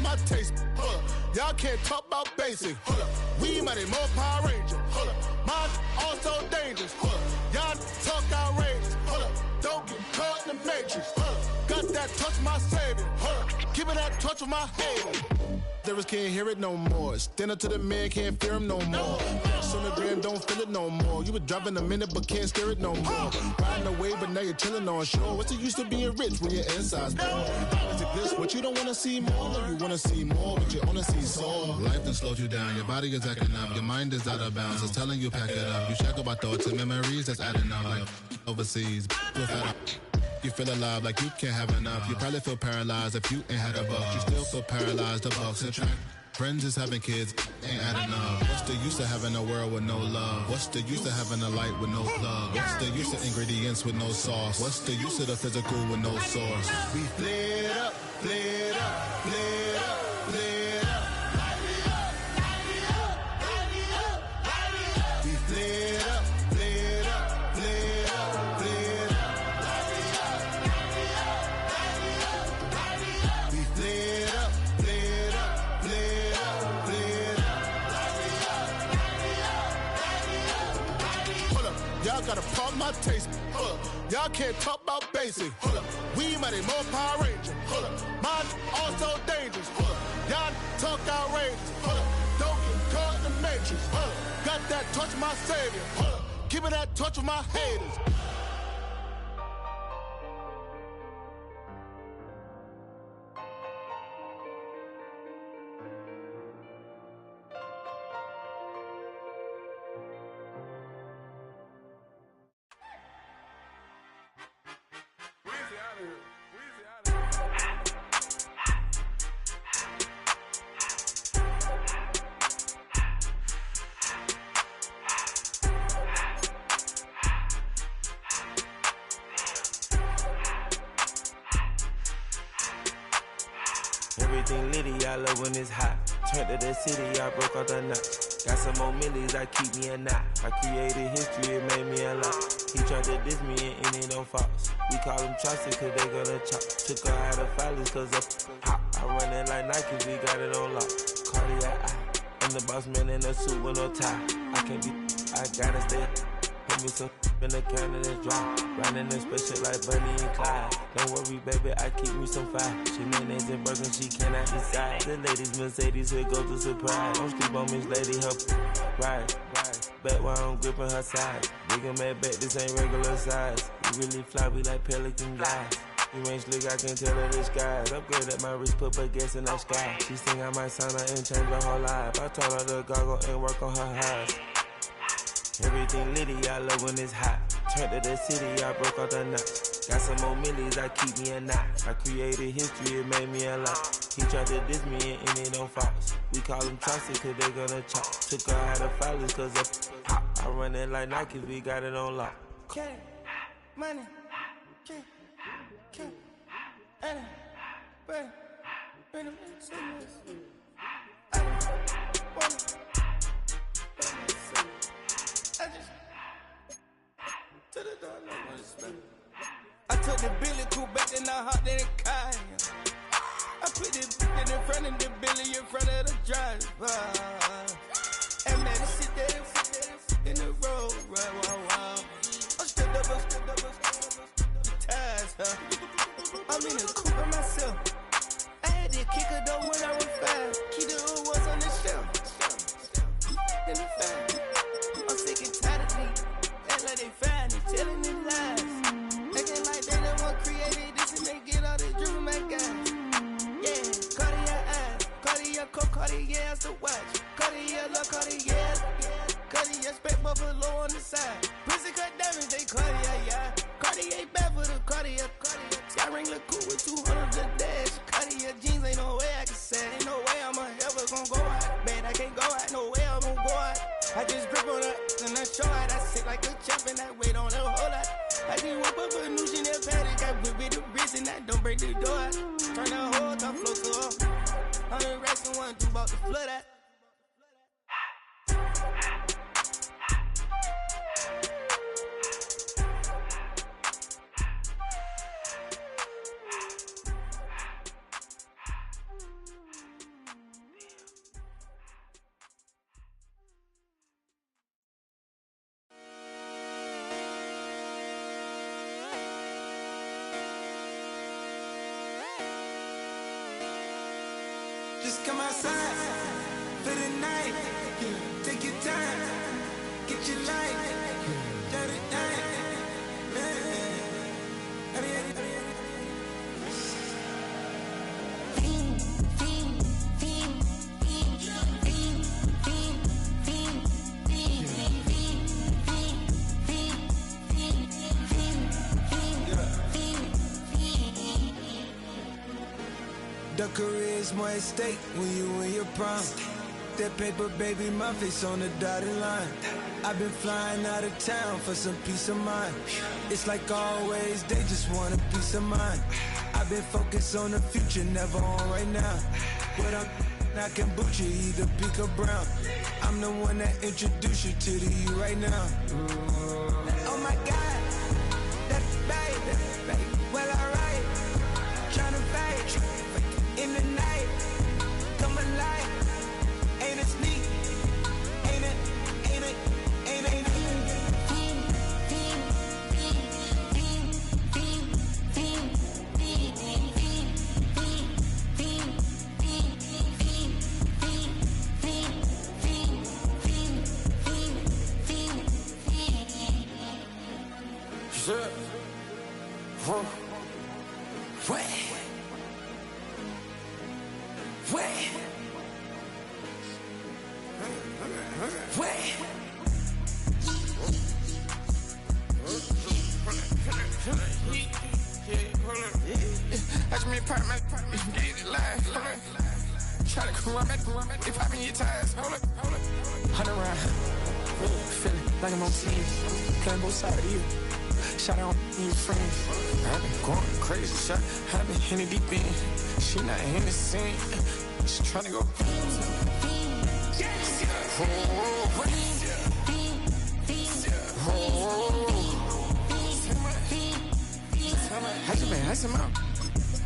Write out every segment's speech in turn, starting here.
my taste. Hold up. Y'all can't talk about basic. Hold up. We mighty more Power Ranger. Hold up. Mine also dangerous. Hold up. Y'all talk outrageous. Hold up. Don't get caught in the matrix. Hold up. Got that touch my savior. Hold up. Keep it that touch with my haters. Lyrics can't hear it no more. Stand up to the man, can't fear him no more. On the gram, don't feel it no more. You were driving a minute, but can't steer it no more. Riding away, but now you're chilling on shore. What's the use of being rich when your inside's poor? Is it this what you don't want to see more? No, you want to see more, but you only see sore. Life done slowed you down. Your body is acting up. Your mind is out of bounds. It's telling you pack it up. You shackle by thoughts and memories that's adding up. Like overseas, you feel alive like you can't have enough. You probably feel paralyzed if you ain't had a buck. You still feel paralyzed, the bucks and track. Friends is having kids, ain't adding up. What's the use of having a world with no love? What's the use of having a light with no plug? What's the use of ingredients with no sauce? What's the use of the physical with no source? We flared up, flared up, flared up, flared up. Light me up, light me up, light me up, light me up. We flared up, flared up, flared up, flared up. Light me up, light me up, light me up, light me up. We flared up, flared up. Y'all gotta pump my taste. Hold up. Y'all can't talk about basic. Hold up. We mighty more Power Ranger. Hold up. Mine also dangerous. Hold up. Y'all talk outrageous. Hold up. Don't get caught in the matrix. Hold up. Got that touch my savior. Hold up. Keep it that touch with my haters. Everything litty, I love when it's hot. Turned to the city, I broke out the nut. Got some more millies, I keep me a knot. I created history, it made me a lot. He tried to diss me and it don't false. We call them chopsticks cause they gonna chop. Took her out of filers cause of hot. I run it like Nike, we got it on lock. Cardiac eye, I'm the boss man in a suit with no tie. I can't be, I gotta stay. Put me some in the can and it's dry. Riding in special like Bunny and Clyde. Don't worry, baby, I keep me some fire. She mayonnaise and burger, she cannot decide. The ladies Mercedes, here go to surprise. Don't sleep on Miss Lady, her right. Bet while I'm gripping her side. Big and mad bet, this ain't regular size. We really fly, we like pelican guys. You ain't slick, I can tell her the skies. Upgrade at my wrist, put baguettes in the sky. She sing I might sign her and change her whole life. I told her to goggle and work on her highs. Everything litty, I love when it's hot. Turned to the city, I broke out the nut. Got some more millies, I keep me a knot. I created history, it made me a lot. He tried to diss me and it don't false. We call them chopsticks cause they gonna chop. Took her out of filers cause of hot. I run it like Nike, we got it on lock. Money, money, I took the Billy Cool back and I hopped in the car. I put this in front of the Billy in front of the driver. And man, sit there in the road, right, wow. I'm stripped up, ties, huh? I'm in the coupe by myself. I had to kick her though when I was 5. Keep the old ones on the shelf. In the family. I'm sick and tired of me. Act like they find it, telling them lies. Acting like they the one created this and they get all this drip from my guys. Yeah, Cartier eyes, Cartier coat, Cartier ass to watch. Cartier look, Cartier, Cartier spec buffalo on the side. Pussy cut diamonds, they Cartier, yeah. Cartier bad for the Cartier. Sky ring look cool with 200 the dash. Cartier jeans, ain't no way I can say. Ain't no way I'm ever gon' go out. Man, I can't go out, no way I'm gon' go out. I just grip on her and I show her. I sit like a champ and I wait on her whole lot. I just whip up a new Chanel paddock. I whip with the wrist and I don't break the door out. Turn the whole top floor to her. 100 racks and 1, 2 about to flood out. come outside for the night. Take your time, get your life. Dirty night. The career's more at stake when you in your prime. That paper, baby, my face on the dotted line. I've been flying out of town for some peace of mind. It's like always, they just want a peace of mind. I've been focused on the future, never on right now. But I can boot you either pink or brown. I'm the one that introduced you to the you right now. Oh my God, that's baby. Well, alright, tryna fight in the night, come alive. Ain't it sneak? Ain't it? Try to come back, they popping your tires, hold up. 100 round, feeling like I'm on team, playing both sides of you. Shot out on your friends. I've been going crazy, shot. I've been hitting deep in. She not in the scene. She tryna go.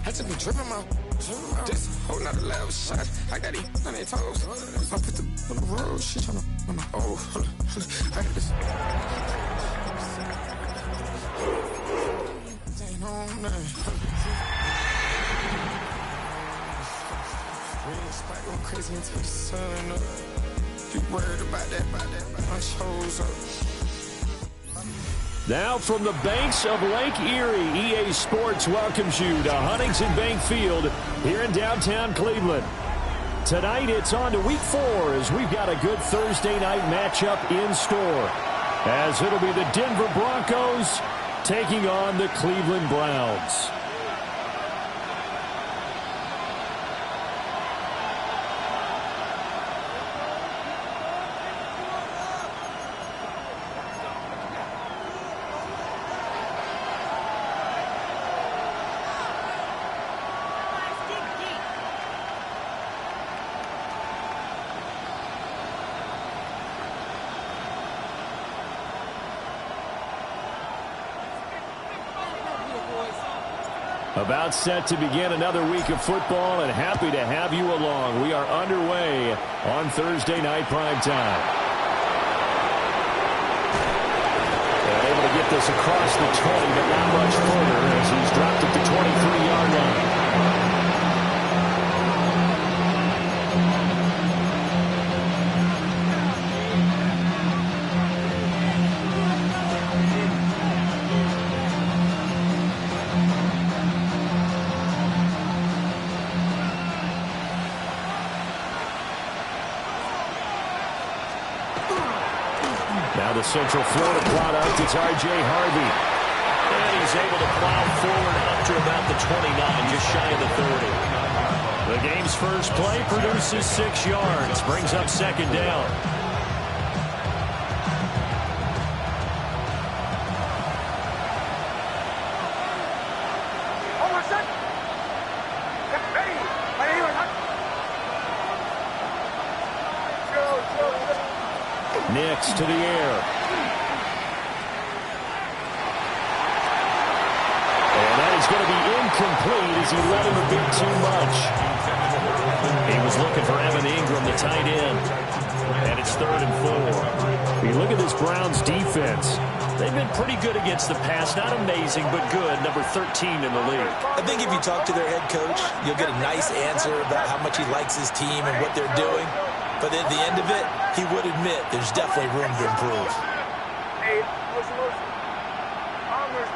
I just been tripping out. This whole nother level shot. I got these on their toes. I put the on the road. She tryna. Oh, hold on. I got this. Ain't on nothing. Red spike going crazy until the sun up. You worried about that? My shows up. Now from the banks of Lake Erie, EA Sports welcomes you to Huntington Bank Field here in downtown Cleveland. Tonight it's on to Week 4 as we've got a good Thursday night matchup in store. As it'll be the Denver Broncos taking on the Cleveland Browns. About set to begin another week of football, and happy to have you along. We are underway on Thursday night primetime. And able to get this across the 20, but not much further as he's dropped at the 23-yard line. The Central Florida product, it's R.J. Harvey. And he's able to plow forward up to about the 29, just shy of the 30. The game's first play produces 6 yards, brings up second down. Nix to the air. And that is going to be incomplete as he let him a bit too much. He was looking for Evan Ingram, the tight end. And it's 3rd and 4. You look at this Browns defense. They've been pretty good against the pass. Not amazing, but good. Number 13 in the league. I think if you talk to their head coach, you'll get a nice answer about how much he likes his team and what they're doing. But at the end of it, he would admit there's definitely room to improve. Hey, motion. Bombers.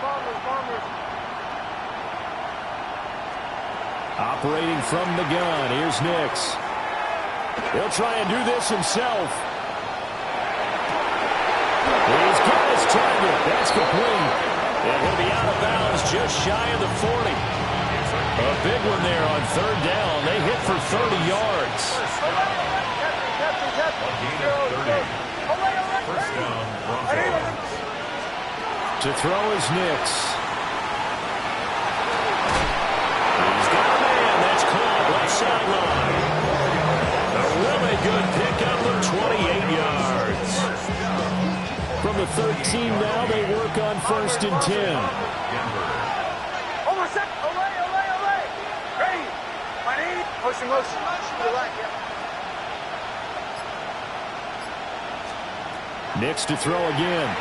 Operating from the gun, here's Nix. He'll try and do this himself. He's got his target. That's complete. And he'll be out of bounds just shy of the 40. A big one there on 3rd down. They hit for 30 yards. To throw is Nix. He's got a man. That's caught left sideline. A really good pickup of 28 yards. From the 13 now, they work on 1st and 10. Hold on a sec. Olay. Ready. My name. Motion. Nix to throw again.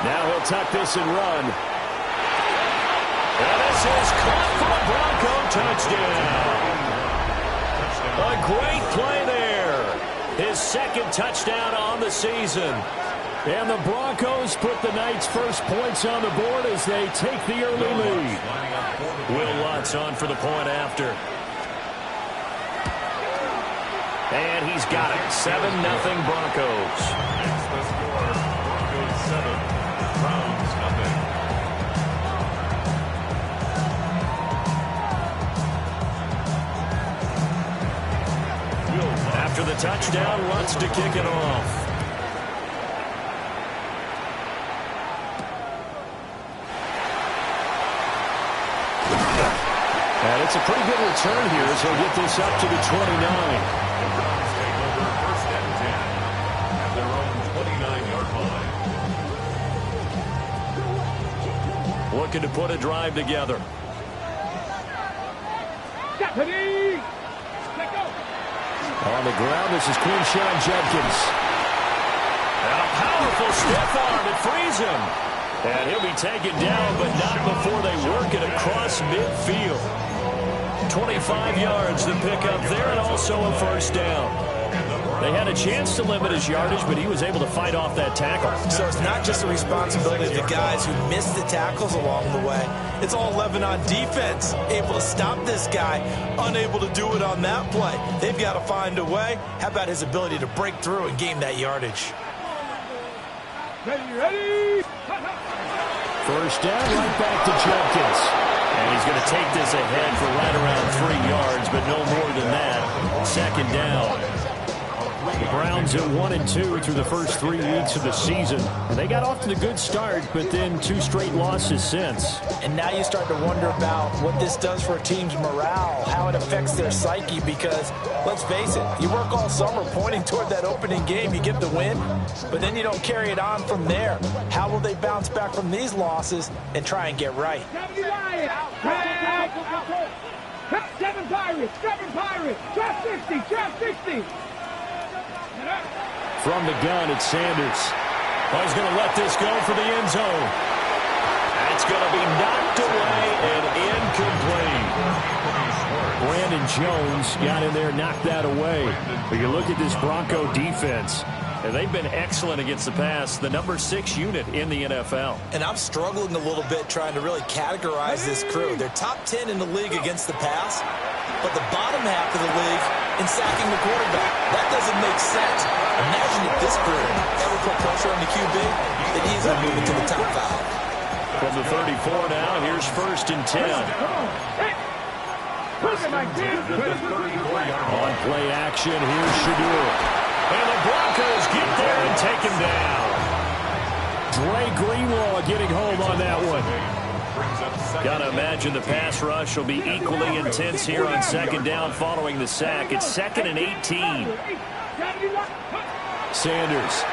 Now he'll tuck this and run. And this is caught for a Bronco touchdown. A great play there. His 2nd touchdown on the season. And the Broncos put the Knights' first points on the board as they take the early lead. Will Lutz on for the point after. And he's got it. 7-0 Broncos. That's the score. Broncos 7. Browns nothing. After the touchdown, Lutz to kick it off. And it's a pretty good return here as he'll get this up to the 29. Browns take over 1st and 10 at their own 29-yard line. Looking to put a drive together. On the ground, this is Quinshon Judkins. And a powerful stiff arm. It frees him. And he'll be taken down, but not before they work it across midfield. 25 yards to pick up there, and also a 1st down. They had a chance to limit his yardage, but he was able to fight off that tackle. So it's not just the responsibility of the guys who missed the tackles along the way. It's all 11 on defense, able to stop this guy, unable to do it on that play. They've got to find a way. How about his ability to break through and gain that yardage? Ready. 1st down, right back to Judkins. And he's going to take this ahead for right around 3 yards, but no more than that. 2nd down. The Browns at 1-2 through the first 3 weeks of the season. And they got off to the good start, but then 2 straight losses since. And now you start to wonder about what this does for a team's morale, how it affects their psyche, because let's face it, you work all summer pointing toward that opening game, you get the win, but then you don't carry it on from there. How will they bounce back from these losses and try and get right? 7 Pirates, drop 60. From the gun, it's Sanders. Oh, he's going to let this go for the end zone. That's going to be knocked away and incomplete. Brandon Jones got in there, knocked that away. But you look at this Bronco defense, and they've been excellent against the pass, the number 6 unit in the NFL. And I'm struggling a little bit trying to really categorize this crew. They're top 10 in the league against the pass, but the bottom half of the league in sacking the quarterback. That doesn't make sense. Imagine if this group ever put pressure on the QB, they'd easily move into the top 5. From the 34 now, here's 1st and 10. On play action, here's Shadur. And the Broncos get there and take him down. Dre Greenlaw getting home on that one. Gotta imagine the pass rush will be equally intense here on 2nd down following the sack. It's 2nd and 18. Sanders.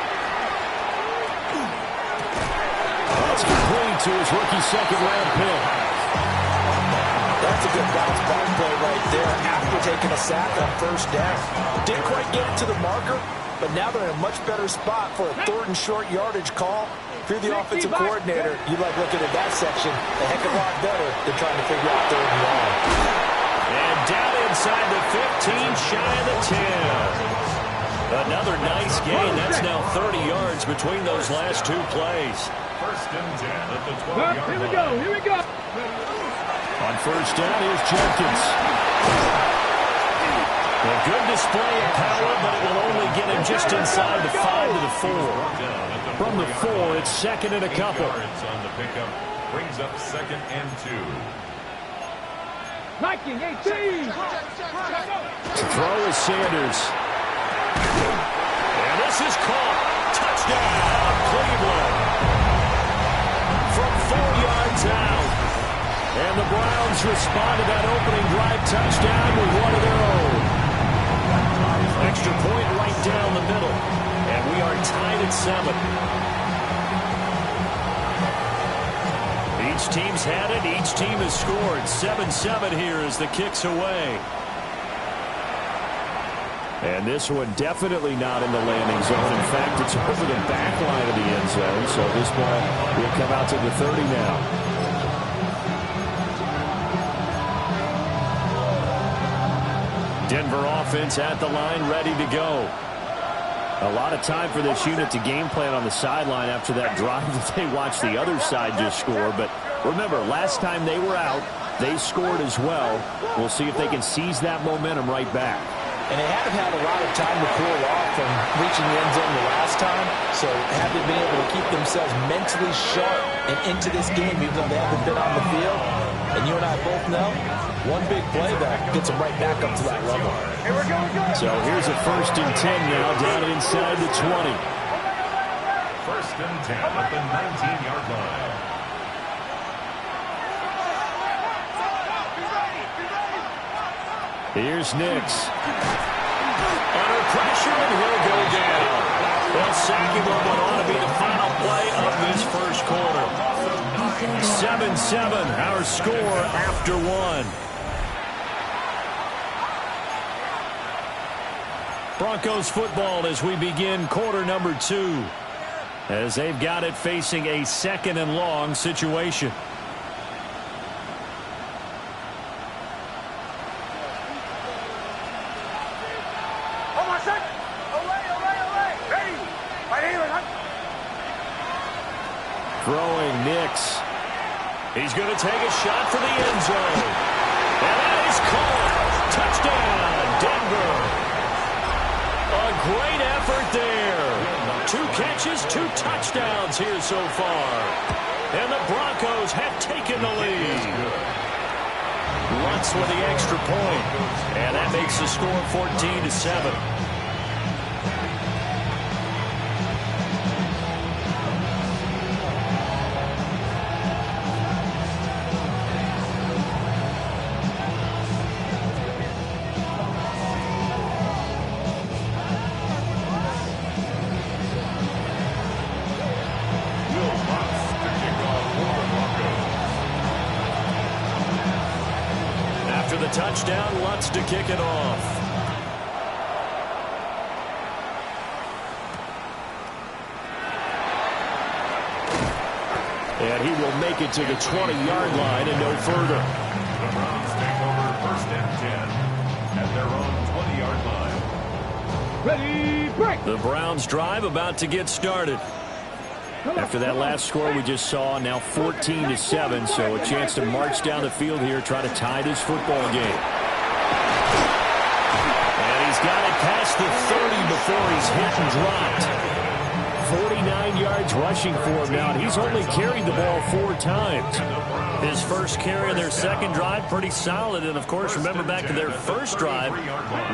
That's complete to his rookie 2nd-round pick. That That's a good bounce back play right there after taking a sack on first down. Didn't quite get it to the marker, but now they're in a much better spot for a 3rd and short yardage call. If you're the offensive coordinator, you like looking at that section a heck of a lot better than trying to figure out 3rd and long. And down inside the 15, shy of the 10. Another nice gain. That's now 30 yards between those last 2 plays. 1st and 10 at the 12-yard line. Here we go. On first down, here's Jenkins. A good display of power, but it will only get him just inside the 5 to the 4. From the 4, it's 2nd and a couple. Yards on the pickup brings up 2nd and 2. Nike 18. To throw is Sanders. And this is caught. Touchdown, Cleveland. From 4 yards out. And the Browns respond to that opening drive touchdown with one of their own. Extra point right down the middle. And we are tied at 7. Each team's had it. Each team has scored. 7-7 here as the kick's away. And this one definitely not in the landing zone. In fact, it's over the back line of the end zone. So this ball will come out to the 30 now. Denver offense at the line, ready to go. A lot of time for this unit to game plan on the sideline after that drive that they watched the other side just score. But remember, last time they were out, they scored as well. We'll see if they can seize that momentum right back. And they haven't had a lot of time to cool off from reaching the end zone the last time. So haven't been able to keep themselves mentally sharp and into this game, even though they haven't been on the field. And you and I both know, one big play that gets them right back up to that level. So here's a 1st and 10 now down inside the 20. 1st and 10 at the 19-yard line. Here's Nix. Under pressure, and he'll go down. They'll sack him on what ought to be the final play of this first quarter. 7-7, our score after 1. Broncos football as we begin quarter number 2. As they've got it facing a 2nd and long situation. Throwing Nix. He's going to take a shot for the end zone. And that is caught. Touchdown, Denver. A great effort there. 2 catches, 2 touchdowns here so far. And the Broncos have taken the lead. Lutz with the extra point. And that makes the score 14-7. Touchdown, Lutz to kick it off. And he will make it to the 20-yard line and no further. The Browns take over 1st and 10 at their own 20-yard line. Ready, break. The Browns drive about to get started. After that last score we just saw, now 14-7, so a chance to march down the field here, try to tie this football game. And he's got it past the 30 before he's hit and dropped. 49 yards rushing for him now, and he's only carried the ball 4 times. His first carry of their second drive, pretty solid. And, of course, remember back to their first drive,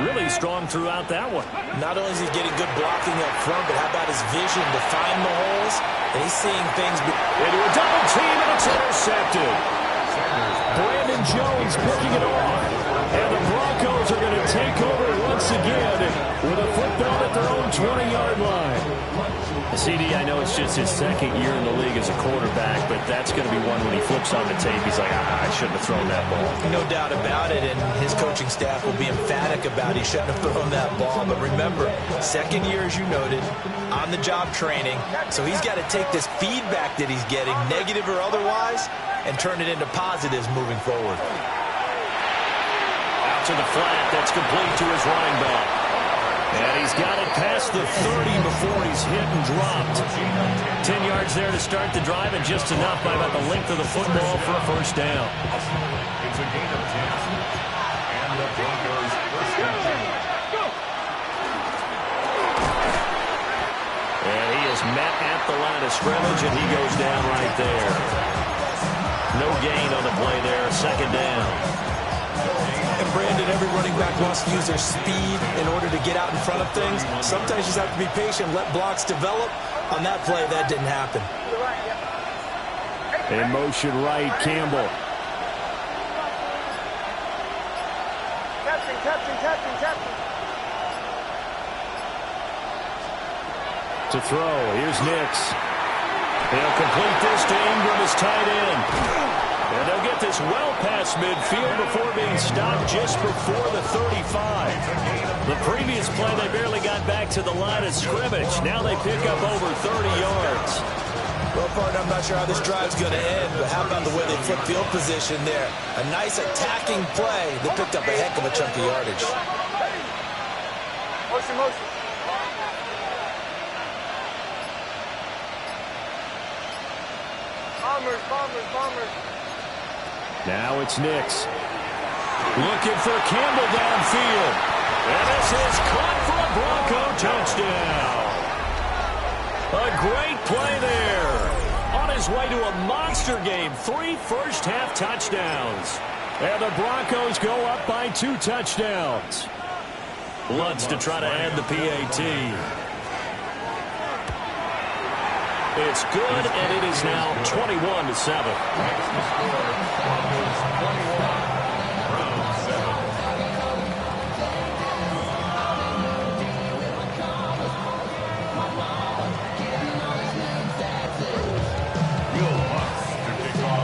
really strong throughout that one. Not only is he getting good blocking up front, but how about his vision to find the holes? And he's seeing things. Into a double team, and it's intercepted. Brandon Jones picking it off. And the Broncos are going to take over once again with a football at their own 20-yard line. CD, I know it's just his second year in the league as a quarterback, but that's going to be one when he flips on the tape, he's like, I shouldn't have thrown that ball. No doubt about it, and his coaching staff will be emphatic about he shouldn't have thrown that ball. But remember, second year, as you noted, on-the-job training, so he's got to take this feedback that he's getting, negative or otherwise, and turn it into positives moving forward. Out to the flat, that's complete to his running back. And he's got it past the 30 before he's hit and dropped. 10 yards there to start the drive, and just enough by about the length of the football for a first down. It's a gain of 10. And the Broncos first and 10. And he is met at the line of scrimmage, and he goes down right there. No gain on the play there, second down. And Brandon, every running back wants to use their speed in order to get out in front of things. Sometimes you just have to be patient, let blocks develop. On that play, that didn't happen. In motion right, Campbell. Captain. To throw, here's Nix. They'll complete this to Ingram as tight end. And they'll get this well past midfield before being stopped just before the 35. The previous play, they barely got back to the line of scrimmage. Now they pick up over 30 yards. Well, partner, I'm not sure how this drive's going to end, but how about the way they flip field position there? A nice attacking play. They picked up a heck of a chunk of yardage. Motion. Bombers. Now it's Nix. Looking for Campbell downfield. And this is caught for a Bronco touchdown. A great play there. On his way to a monster game. 3 first-half touchdowns. And the Broncos go up by 2 touchdowns. Lutz to try to add the PAT. It's good, and it is now 21-7.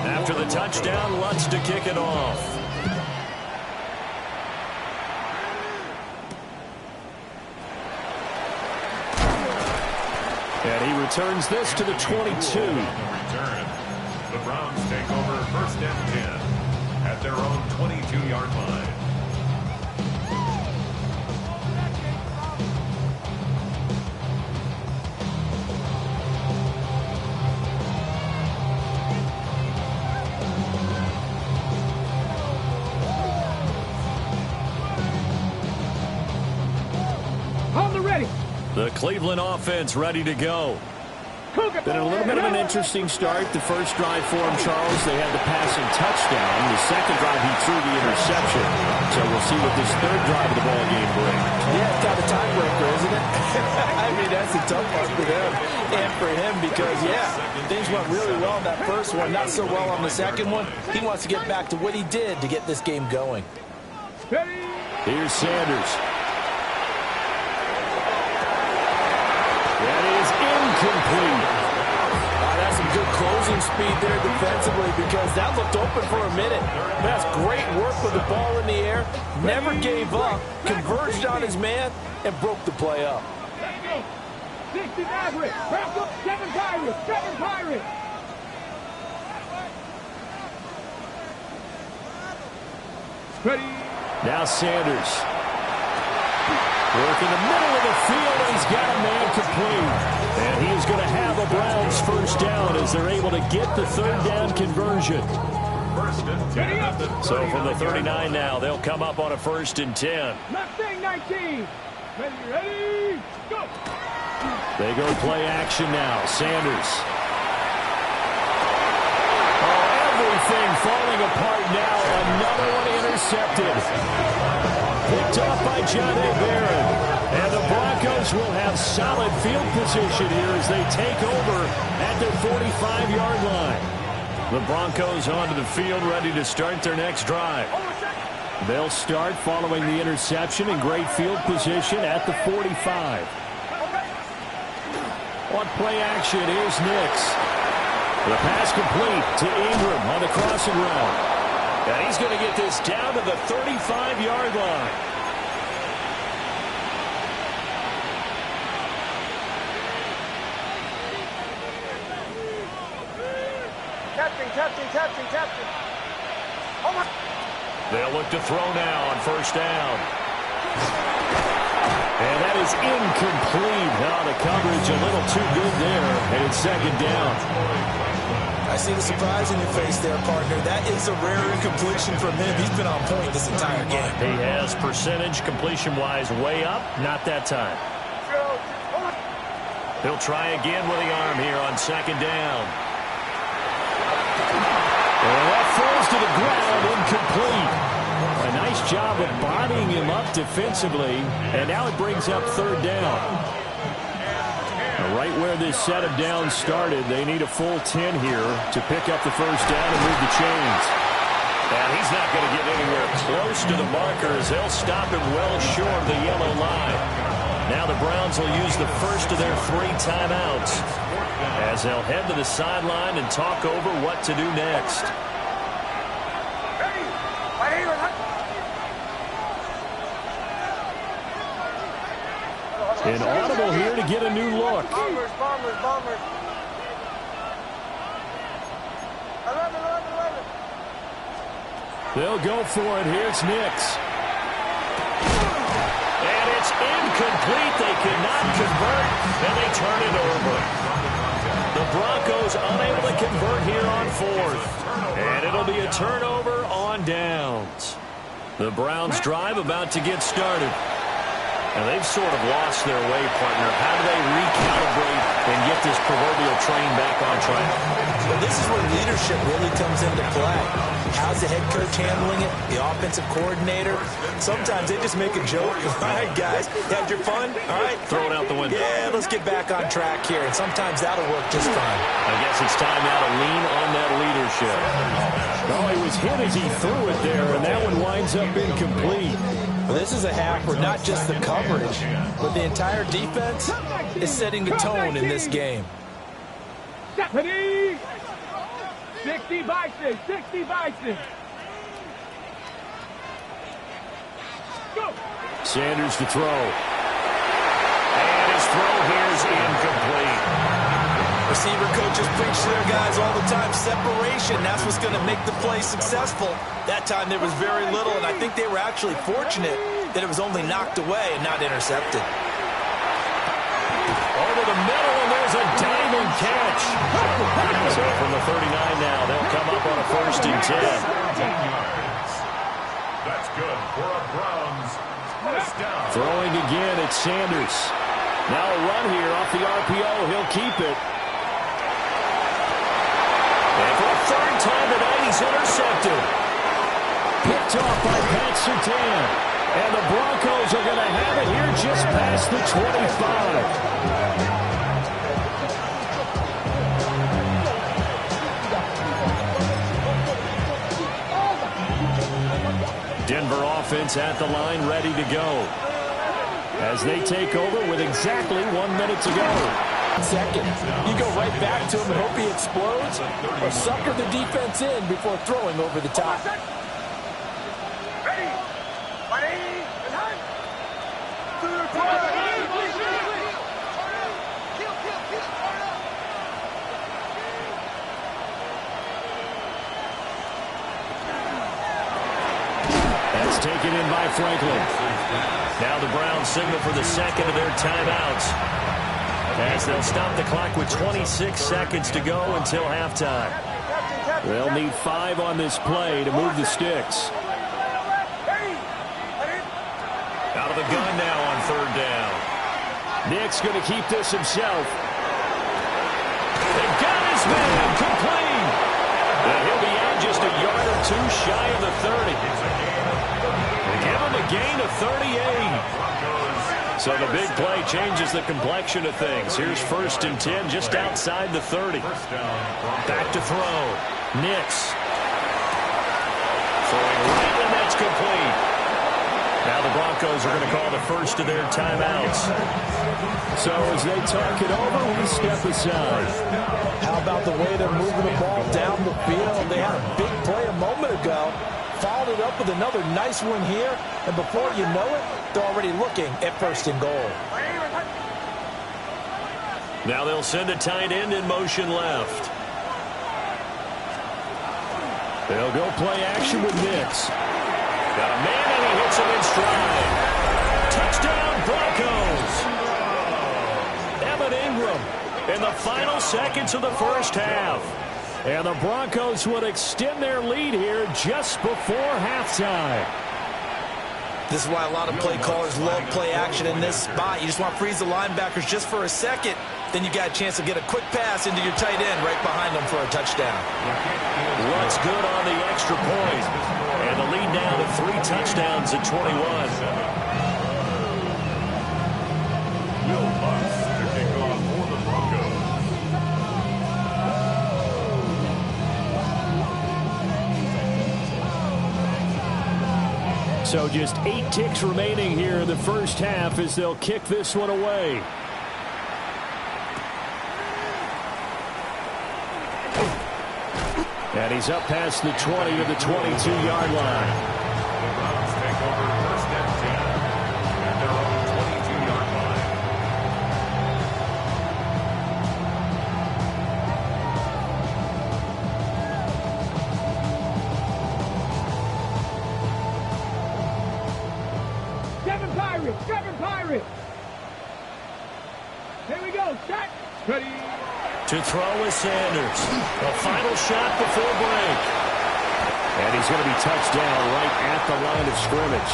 After the touchdown, Lutz to kick it off. And he returns this to the 22. Return. The Browns take over first and 10 at their own 22-yard line. The Cleveland offense ready to go. Been a little bit of an interesting start. The first drive for him, Charles, they had the passing touchdown. The second drive, he threw the interception. So we'll see what this third drive of the ball game brings. Yeah, it's kind of a tiebreaker, isn't it? I mean, that's the tough part for them and for him because, yeah, things went really well in that first one, not so well on the second one. He wants to get back to what he did to get this game going. Here's Sanders. That is incomplete. That's some good closing speed there defensively because that looked open for a minute. That's great work with the ball in the air. Never gave up, converged on his man, and broke the play up. 60 average. 7 Pirates. Ready. Now Sanders. Work in the middle of the field, and he's got a man complete. And he's going to have a Browns first down as they're able to get the third down conversion. So from the 39 now, they'll come up on a 1st and 10. Mustang 19. Ready, go. They go play action now. Sanders. Everything falling apart now. Another one intercepted. Picked off by John A. Barron. And the Broncos will have solid field position here as they take over at their 45-yard line. The Broncos onto the field ready to start their next drive. They'll start following the interception in great field position at the 45. want play action. Here's Nix. The pass complete to Ingram on the crossing route. And he's going to get this down to the 35-yard line. Captain. Oh my. They'll look to throw now on first down. And that is incomplete. Now the coverage a little too good there. And it's second down. I see the surprise in your face there, partner. That is a rare incompletion from him. He's been on point this entire game. He has percentage completion-wise way up. Not that time. He'll try again with the arm here on second down. And that falls to the ground, incomplete. A nice job of bodying him up defensively, and now it brings up third down. Right where this set of downs started, they need a full 10 here to pick up the first down and move the chains. And he's not going to get anywhere close to the marker as they'll stop him well short of the yellow line. Now the Browns will use the first of their 3 timeouts as they'll head to the sideline and talk over what to do next. An audible here to get a new look. Bombers. 11. They'll go for it. Here's Nix. And it's incomplete. They cannot convert, and they turn it over. The Broncos unable to convert here on fourth. And it'll be a turnover on downs. The Browns drive about to get started. And they've sort of lost their way, partner. How do they recalibrate and get this proverbial train back on track? Well, this is where leadership really comes into play. How's the head coach handling it? The offensive coordinator? Sometimes they just make a joke. All right, guys, you had your fun? All right. Throw it out the window. Yeah, let's get back on track here. And sometimes that'll work just fine. I guess it's time now to lean on that leadership. Oh, he was hit as he threw it there, and that one winds up incomplete. Well, this is a half where not just the coverage, but the entire defense is setting the tone in this game. 60 Bison. Go. Sanders to throw. And his throw here is incomplete. Receiver coaches preach to their guys all the time. Separation, that's what's going to make the play successful. That time there was very little, and I think they were actually fortunate that it was only knocked away and not intercepted. Over the middle, and there's a diving catch. So from the 39 now, they'll come up on a 1st and 10. That's good for a Browns first down. Throwing again, it's Sanders. Now a run here off the RPO. He'll keep it. And for a 3rd time tonight, he's intercepted. Picked off by Pat Surtain. And the Broncos are going to have it here just past the 25. Denver offense at the line, ready to go. As they take over with exactly 1 minute to go. Second, you go right back to him and hope he explodes, or sucker the defense in before throwing over the top. That's taken in by Franklin. Now the Browns signal for the second of their timeouts, as they'll stop the clock with 26 seconds to go until halftime. They'll need 5 on this play to move the sticks. Out of the gun now on 3rd down. Nick's going to keep this himself. They got his man complete. And he'll be out just a yard or 2 shy of the 30. They give him a gain of 38. So the big play changes the complexion of things. Here's 1st and 10 just outside the 30. Back to throw. Nix. Throwing right, and that's complete. Now the Broncos are going to call the first of their timeouts. So as they talk it over, we step aside. How about the way they're moving the ball down the field? They had a big play a moment ago. Followed it up with another nice one here. And before you know it, they're already looking at first and goal. Now they'll send a tight end in motion left. They'll go play action with Nix. Got a man and he hits him in stride. Touchdown Broncos. Evan Ingram in the final seconds of the first half. And the Broncos would extend their lead here just before halftime. This is why a lot of play callers love play action in this spot. You just want to freeze the linebackers just for a second. Then you got a chance to get a quick pass into your tight end right behind them for a touchdown. What's good on the extra point? And the lead now to 3 touchdowns at 21. So just 8 ticks remaining here in the first half as they'll kick this one away. And he's up past the 20 to the 22-yard line. The Browns take over first and 10 at their own 22-yard line. Kevin Pirate. Here we go. Set. Ready. To throw is Sanders. A final shot before break. And he's going to be touched down right at the line of scrimmage.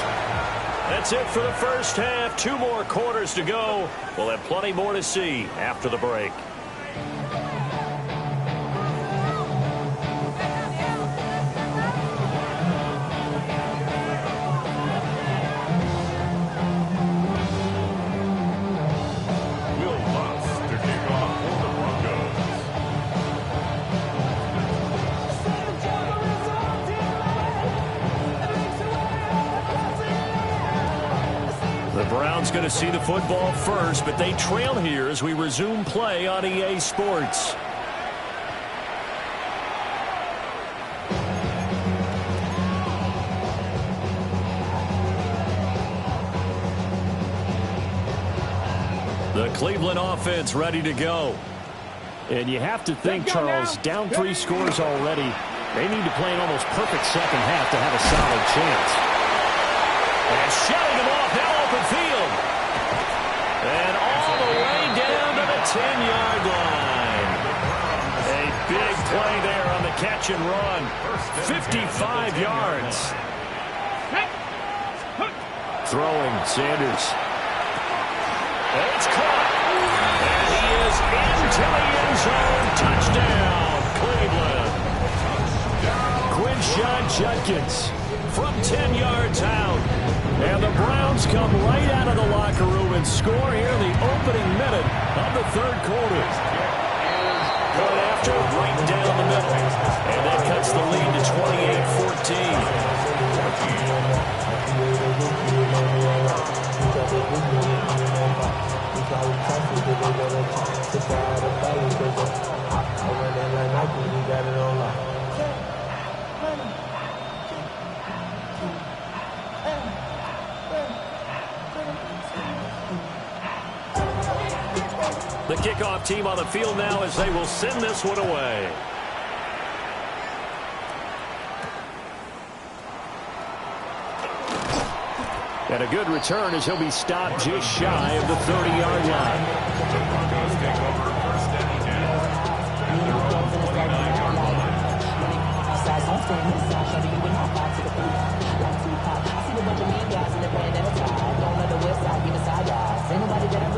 That's it for the first half. 2 more quarters to go. We'll have plenty more to see after the break. Going to see the football first, but they trail here as we resume play on EA Sports. The Cleveland offense ready to go. And you have to think, Charles, down 3 scores already. They need to play an almost perfect second half to have a solid chance. And shutting them off now open field. And all the way down to the 10-yard line. A big play there on the catch and run. 55 yards. Throwing, Sanders. And it's caught. And he is into the end zone. Touchdown, Cleveland. Quinshon Judkins from 10 yards out. And the Browns come right out of the locker room and score here in the opening minute of the third quarter. Going after right down the middle. And that cuts the lead to 28-14. The kickoff team on the field now as they will send this one away. And a good return as he'll be stopped just shy of the 30-yard line. The Broncos take over first and 10 at their own 29-yard line.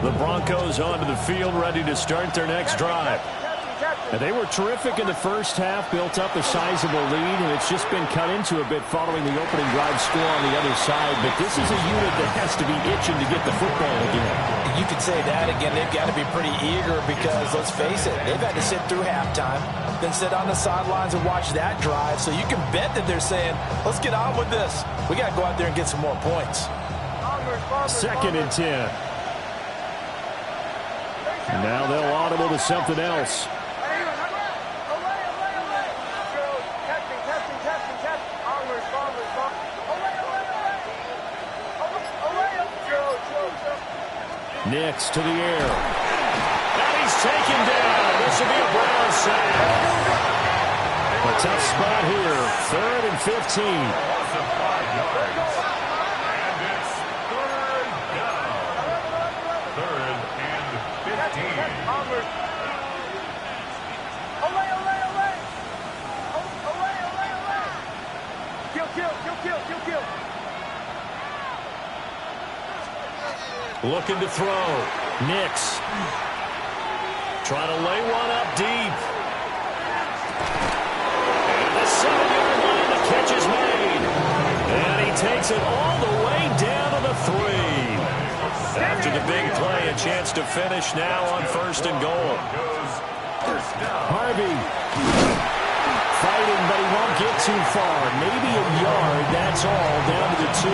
The Broncos onto the field ready to start their next drive. And they were terrific in the first half, built up a sizable lead, and it's just been cut into a bit following the opening drive score on the other side. But this is a unit that has to be itching to get the football again. You could say that again. They've got to be pretty eager because, let's face it, they've had to sit through halftime, then sit on the sidelines and watch that drive. So you can bet that they're saying, let's get on with this. We got to go out there and get some more points. 2nd and 10. Now they'll audible to something else. Nix to the air. And he's taken down. This will be a Brown sack. A tough spot here. 3rd and 15. Loss of 5 yards. And it's 3rd down. 3rd and 15. Kill. Looking to throw. Nix. Trying to lay one up deep. And the 7-yard line, the catch is made. And he takes it all the way down to the 3. After the big play, a chance to finish now on 1st and goal. Harvey fighting, but he won't get too far. Maybe a yard, that's all, down to the 2.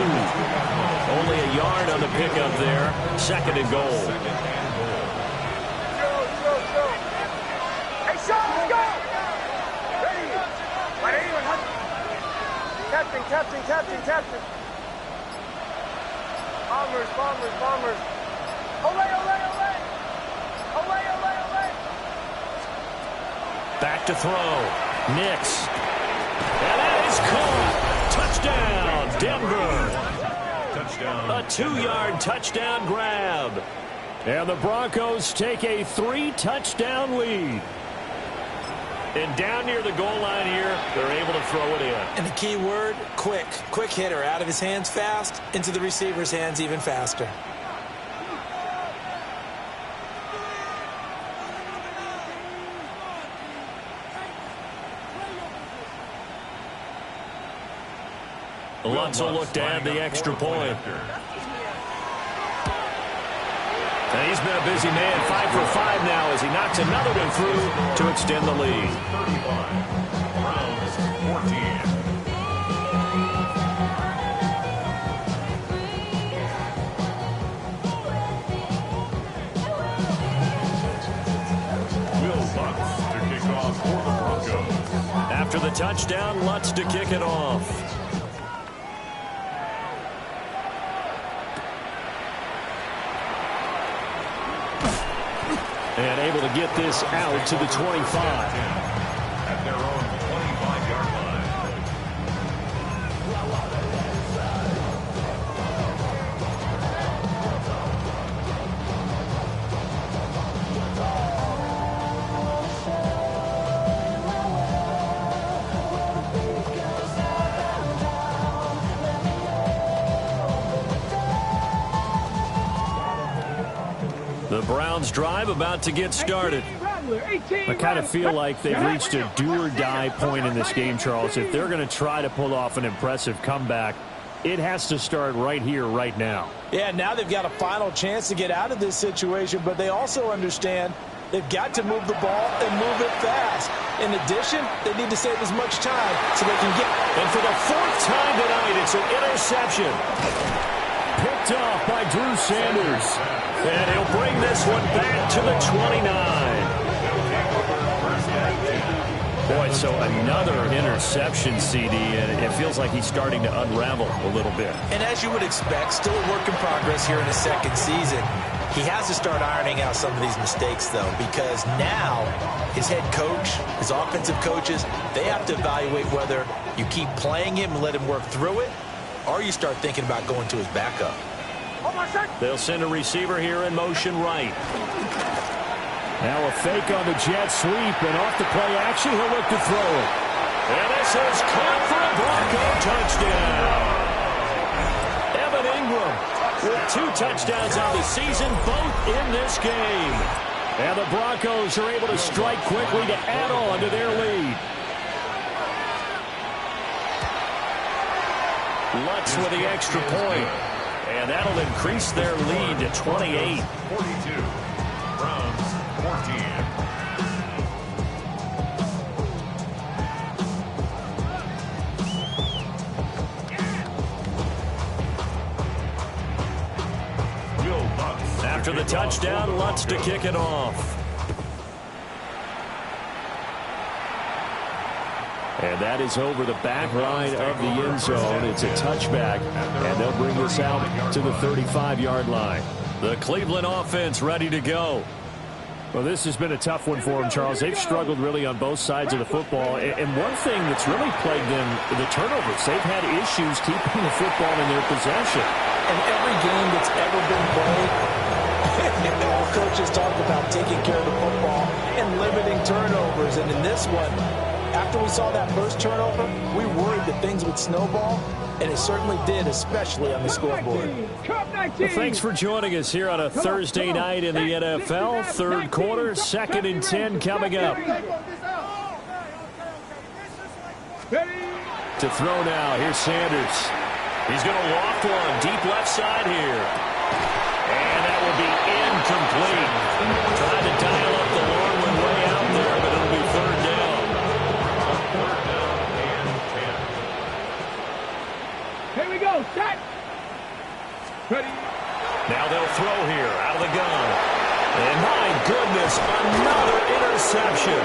Only a yard on the pickup there. 2nd and goal. Hey, Sean, let's go! Ready? Captain. Bombers. Olay. Back to throw. Nix. And that is caught. Touchdown, Denver. A 2-yard touchdown grab. And the Broncos take a 3-touchdown lead. And down near the goal line here, they're able to throw it in. And the key word, quick. Quick hitter. Out of his hands fast, into the receiver's hands even faster. Lutz will look to add the extra point. And he's been a busy man, 5 for 5 now as he knocks another one through to extend the lead. 35. Browns 14. Will Lutz to kick off for the Broncos. After the touchdown, Lutz to kick it off. And able to get this out to the 25. At their own 25-yard line. The Browns drive about to get started. I kind of feel like they've reached a do-or-die point in this game, Charles. If they're going to try to pull off an impressive comeback, it has to start right here, right now. Yeah, now they've got a final chance to get out of this situation, but they also understand they've got to move the ball and move it fast. In addition, they need to save as much time so they can get... And for the 4th time tonight, it's an interception. Picked off by Drew Sanders. And he'll bring this one back to the 29. Boy, so another interception, CD, and it feels like he's starting to unravel a little bit. And as you would expect, still a work in progress here in his 2nd season. He has to start ironing out some of these mistakes, though, because now his head coach, his offensive coaches, they have to evaluate whether you keep playing him and let him work through it, or you start thinking about going to his backup. They'll send a receiver here in motion right. Now a fake on the jet sweep, and off the play action, he'll look to throw it. And this is caught for a Bronco touchdown. Evan Ingram with 2 touchdowns on the season, both in this game. And the Broncos are able to strike quickly to add on to their lead. Lutz with the extra point. And that'll increase their lead to 28. 42. Browns 14. After the touchdown, Lutz to kick it off. And that is over the back line of the end zone. It's a touchback, and they'll bring this out to the 35-yard line. The Cleveland offense ready to go. Well, this has been a tough one for them, Charles. They've struggled really on both sides of the football. And one thing that's really plagued them, the turnovers. They've had issues keeping the football in their possession. In every game that's ever been played, all coaches talk about taking care of the football and limiting turnovers. And in this one, after we saw that first turnover, we worried that things would snowball, and it certainly did, especially on the scoreboard. Well, thanks for joining us here on a Thursday night in the NFL. Third quarter, 2nd and 10 coming up. To throw now, here's Sanders. He's going to loft one, deep left side here. And that will be incomplete. Trying to dial up the long one way out there, but it'll be third down. Here we go, set. Ready. Now they'll throw here, out of the gun. And my goodness, another interception.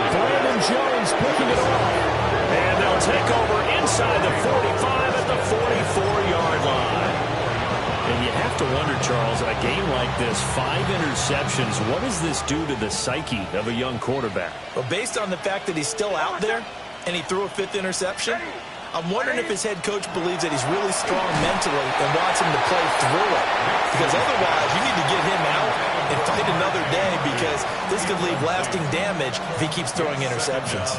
Brandon Jones picking it off. And they'll take over inside the 45 at the 44-yard line. And you have to wonder, Charles, a game like this, 5 interceptions, what does this do to the psyche of a young quarterback? Well, based on the fact that he's still out there and he threw a 5th interception, I'm wondering if his head coach believes that he's really strong mentally and wants him to play through it. Because otherwise, you need to get him out and fight another day, because this could leave lasting damage if he keeps throwing interceptions.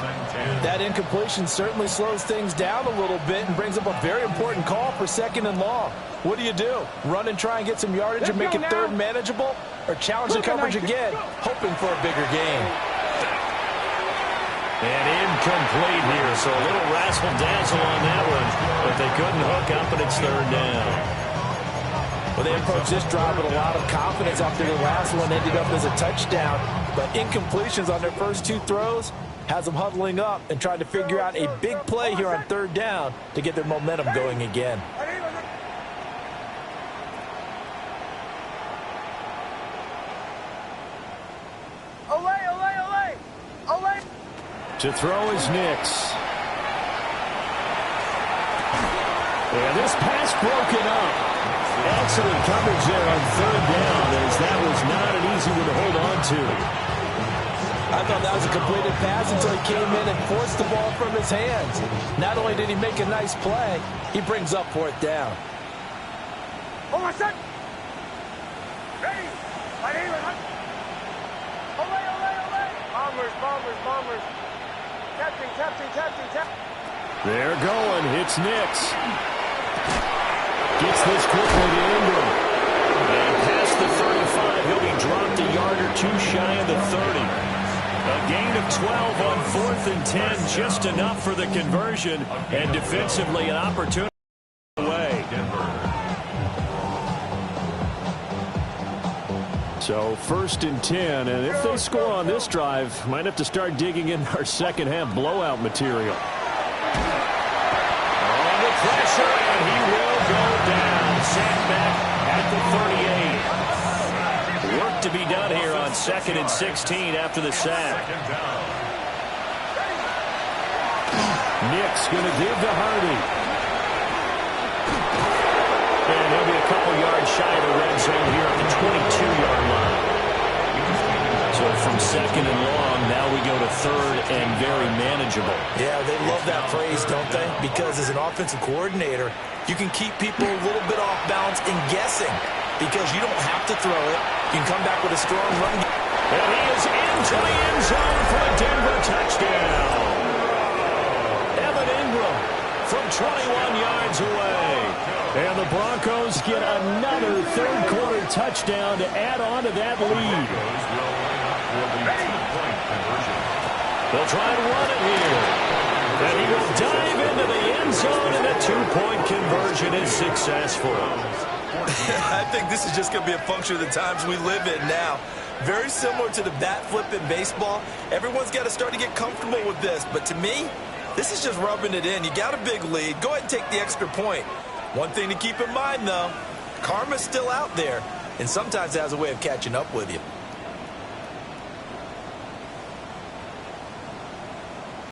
That incompletion certainly slows things down a little bit and brings up a very important call for 2nd and long. What do? Run and try and get some yardage and make it third manageable? Or challenge the coverage again, hoping for a bigger gain? And incomplete here, so a little razzle-dazzle on that one, but they couldn't hook up, and it's third down. Well, they approached this drive with a lot of confidence after the last one ended up as a touchdown, but incompletions on their first 2 throws has them huddling up and trying to figure out a big play here on third down to get their momentum going again. To throw is Nix. And this pass broken up. Excellent coverage there on third down, as that was not an easy one to hold on to. I thought that was a completed pass until he came in and forced the ball from his hands. Not only did he make a nice play, he brings up 4th down. Oh, my son. Ready. My name is... Bombers. Tapping. They're going. Hits Nix. Gets this quickly to Ingram. And past the 35, he'll be dropped a yard or 2 shy of the 30. A gain of 12 on 4th and 10, just enough for the conversion. And defensively, an opportunity away. So 1st and 10, and if they score on this drive, might have to start digging in our second half blowout material. On the pressure, and he will go down. Sacked back at the 38. Work to be done here on 2nd and 16 after the sack. Nick's going to give to Hardy. And he'll be a couple yards shy of the red zone here at the 22-yard line. So from 2nd and long, now we go to 3rd and very manageable. Yeah, they love that phrase, don't they? Because as an offensive coordinator, you can keep people a little bit off balance and guessing, because you don't have to throw it. You can come back with a strong run. And he is into the end zone for a Denver touchdown. Evan Ingram from 21 yards away. And the Broncos get another third-quarter touchdown to add on to that lead. They'll try and run it here. And he will dive into the end zone, and the 2-point conversion is successful. I think this is just going to be a function of the times we live in now. Very similar to the bat flip in baseball. Everyone's got to start to get comfortable with this. But to me, this is just rubbing it in. You got a big lead. Go ahead and take the extra point. One thing to keep in mind, though, karma's still out there. and sometimes it has a way of catching up with you.